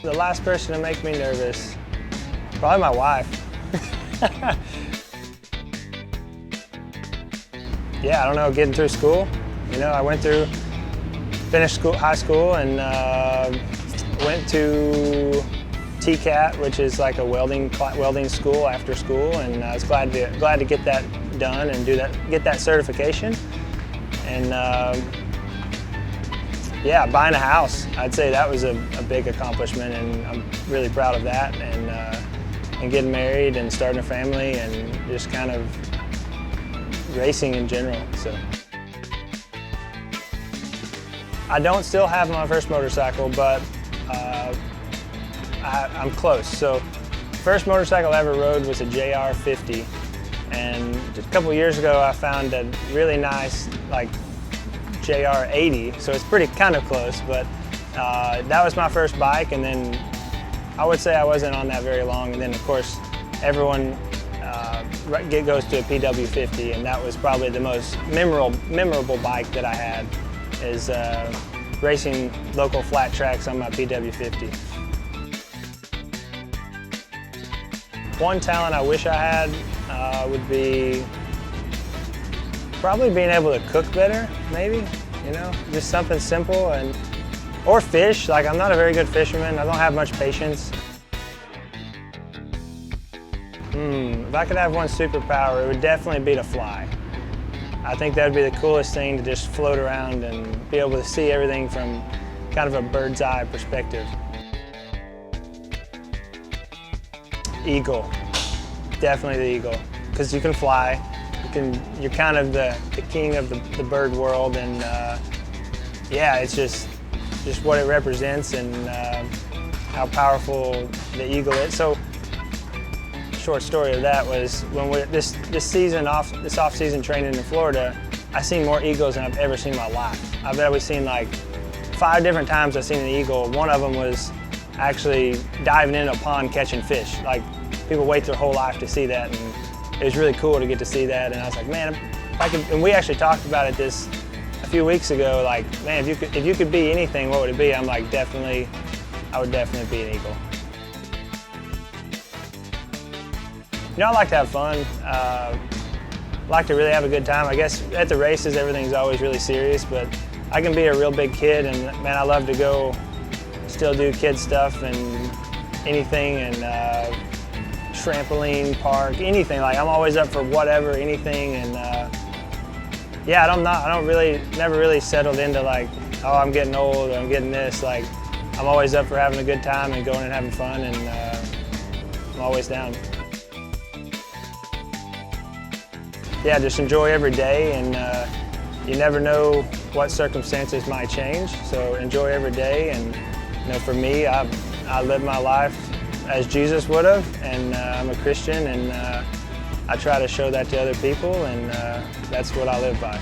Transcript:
The last person to make me nervous, probably my wife. Yeah, I don't know, getting through school. You know, I finished high school and went to TCAT, which is like a welding school after school, and I was glad to get that done and get that certification. And yeah, buying a house, I'd say that was a big accomplishment, and I'm really proud of that. And getting married and starting a family and just kind of racing in general. So I don't still have my first motorcycle, but I'm close. So first motorcycle I ever rode was a JR 50, and just a couple years ago I found a really nice like JR 80, so it's kind of close, but that was my first bike, and then I would say I wasn't on that very long, and then of course everyone goes to a PW 50, and that was probably the most memorable bike that I had, is racing local flat tracks on my PW 50. One talent I wish I had would be probably being able to cook better, maybe, you know, just something simple, or fish. Like, I'm not a very good fisherman. I don't have much patience. If I could have one superpower, it would definitely be to fly. I think that would be the coolest thing, to just float around and be able to see everything from kind of a bird's eye perspective. Eagle, definitely the eagle, because you can fly. You're kind of the king of the bird world, and yeah, it's just what it represents and how powerful the eagle is. So, short story of that was when this off-season training in Florida, I seen more eagles than I've ever seen in my life. I bet we've seen like 5 different times I've seen an eagle. One of them was actually diving into a pond catching fish. Like, people wait their whole life to see that, and it was really cool to get to see that. And I was like, man, if I could. And we actually talked about it a few weeks ago. Like, man, if you could be anything, what would it be? I'm like, I would definitely be an eagle. You know, I like to have fun. I like to really have a good time. I guess at the races, everything's always really serious, but I can be a real big kid, and man, I love to go still do kid stuff and anything, and trampoline park, anything. Like, I'm always up for whatever, anything, and yeah, never really settled into like, oh, I'm getting old, or I'm getting this. Like, I'm always up for having a good time and going and having fun, and I'm always down. Yeah, just enjoy every day, and you never know what circumstances might change, so enjoy every day. And you know, for me, I live my life as Jesus would have, and I'm a Christian, and I try to show that to other people, and that's what I live by.